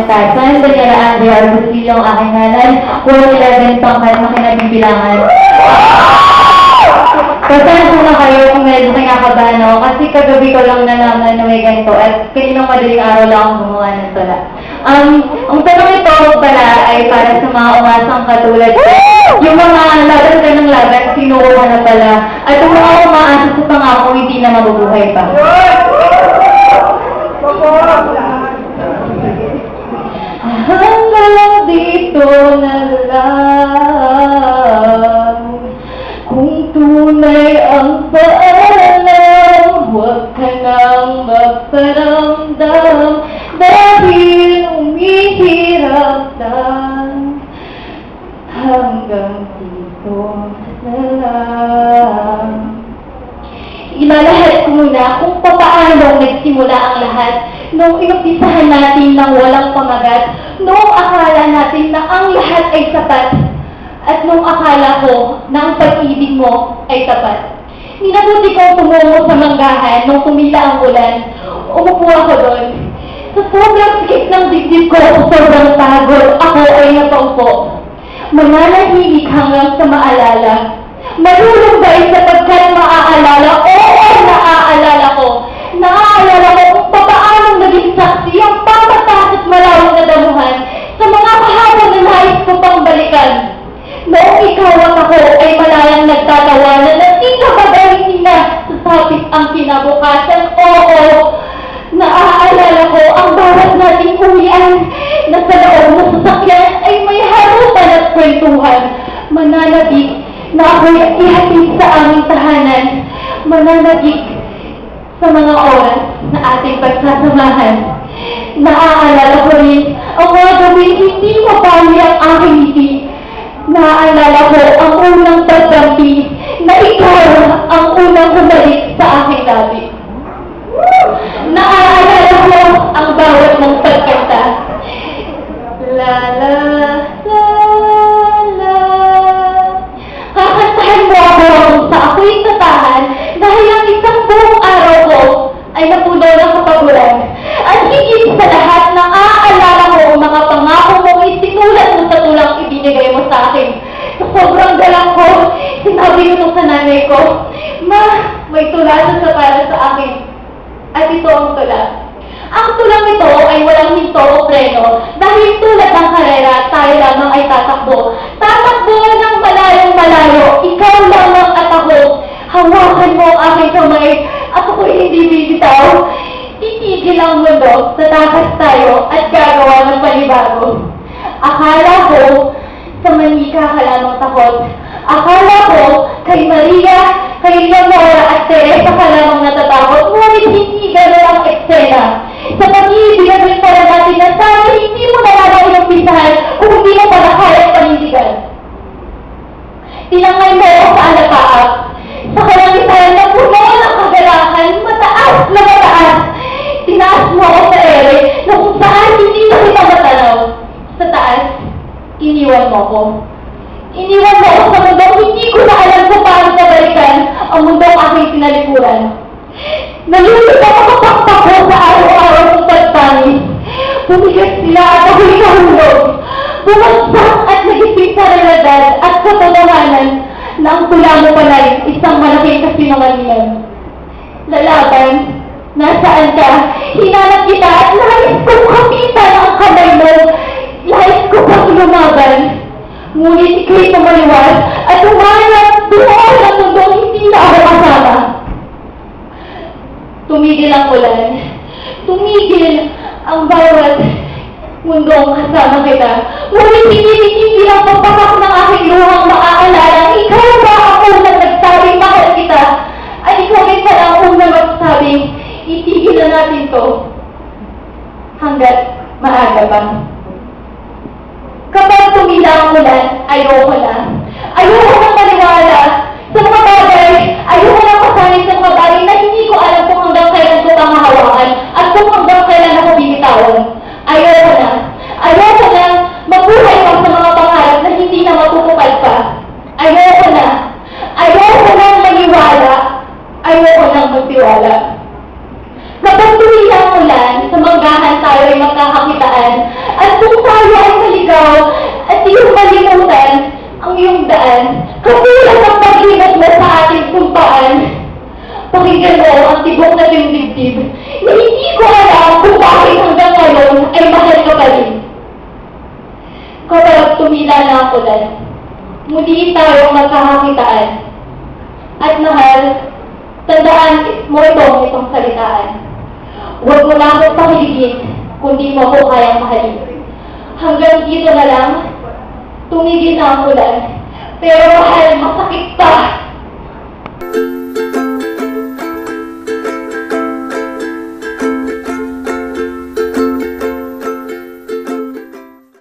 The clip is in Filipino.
Mantasan, Danyaraan, Diar, Basilio, ang aking nanay, 111 pangkat na kinabibilangan. Pasensya na kayo kung medyo kinakabahan ako kasi kagabi ko lang nalaman na may ganito at kaninang madaling araw lang akong gumawa ng tula. Ang tanong ito pala ay para sa mga umasang katulad ko. Yung mga laban ka ng laban, sinuha na pala. At yung mga umaasa sa pangako, hindi na mabubuhay pa. Hanggang dito na lang. Kung tunay ang paalam, huwag ka nang magparamdam dahil umihirap lang. Hanggang dito na lang. Ilalahad ko muna kung paano nagsimula ang lahat nung inumpisahan natin ng walang pamagat, nung akala natin na ang lahat ay sapat. At nung akala ko na ang pag-ibig mo ay tapat. Minabuti kong tumungo sa manggahan nung tumila ang ulan. Umupo ako doon. Sa sobrang sikip ng dibdib ko, sobrang pagod, ako ay napaupo. Mananahimik hanggang sa maalala. Malulumbay sapagkat maaalala, oo, naaalala ko. Naaalala ko kung paano naging saksi ang pamatas at malawang na damuhan sa mga kahapon na nais ko pang balikan. Noong ikaw at ako ay malayang nagtatawanan na hindi na sasapit ang kinabukasan. Oo, naaalala ko ang bawat nating uwian na sa loob ng sasakyan ay may harutan at kwentuhan. Mananabik na ako'y ihatid sa aming tahanan. Mananabik sa mga oras na ating pagsasamahan. Naaalala ko rin ang mga gawin hindi mapali ang aking ngiti. Naaalala ko ang unang pagdampi na ikaw ang unang bumalik sa aking labi. Naaalala ko ang bawat ng pagkanta. La la la la. Kakantahan mo ako sa ako'y tatahan dahil ang isang buong araw ko ay napunaw ng kapaguran. At higit sa lahat, naaalala ko ang mga pangako mong isinulat mo sa tulang ibinigay mo sa akin. Sa sobrang galang ko, sinabi ko sa nanay ko, Ma, may tula sa para sa akin. At ito ang tula. Ang tulang ito ay walang hinto o preno dahil tulad ng karera, tayo lamang ay tatakbo. Tatakbo ng malayong-malayo, ikaw lamang at ako. Hawakan mo ang aking kamay at ako'y hindi bibitaw. Titigil ang mundo, tatakas tayo at gagawa ng panibago. Akala ko, sa manika ka lamang takot. Akala ko, kay Maria, kay Leonora at Teresa ka lamang natatakot. Ngunit hindi gano'n ang eksena. Sa pag-iibigan rin pala natin na sana hindi mo na lamang inumpisahan kung hindi mo pala kaya panindigan. Tinangay mo ako sa alapaap. Sa kalangitan na puno ng kagalakan, mataas na mataas. Tinaas mo ako sa ere na kung saan hindi na kita matanaw. Sa taas, iniwan mo ko. Iniwan mo ako sa mundong hindi ko na alam kung paano nabalikan ang mundong aking sinalikuran. Nalulito ako pakpak ko sa araw-araw kong pagtangis. Pumigas sila at ako'y nahulog. Bumagsak at nagipit sa realidad at sa katotohanan na ang tula mo pala'y isang malaking kasinungalingan. Lalaban, nasaan ka? Hinanap kita at nais kong kapitan ang kamay mo. Nais ko pang lumaban. Ngunit ikaw'y tumaliwas at humanap doon ang mundong hindi na ako kasama. Tumigil ang ulan. Tumigil ang bawat mundong kasama kita. Ngunit hindi ang pagpapak ng aking luhang maaalala. Ikaw ba ang unang nagsabing mahal kita? At ikaw rin pala ang unang magsabing itigil na natin to hanggat maaga pa. Kapag tumila ang ulan, ayoko na. Ayoko nang maniwala sa mga bagay. Ayoko nang masanay sa mga bagay na hindi ko alam kung hanggang kailan ko pang mahawakan at kung hanggang kailan ako binitawan. Ayoko na. Ayoko na mabuhay pa sa mga pangarap na hindi na matutupad pa. Ayoko na. Ayoko nang maniwala. Ayoko nang magtiwala. Kapag tumila ang ulan, sa manggahan tayo ay magkakakitaan At kung tayo ay maligaw at iyong malimutan ang iyong daan, katulad ng paglimot mo sa ating sumpaan, pakinggan mo ang tibok na dibdib na hindi ko alam kung bakit hanggang ngayon ay mahal ka pa rin. Kapag tumila na ako lang, muli tayong magkakakitaan. At mahal, tandaan mo itong salitaan. Huwag mo na akong pakiligin, kundi mo ako kayang mahalin. Hanggang dito na lang, tumigil na ako lang. Pero mahal, masakit pa.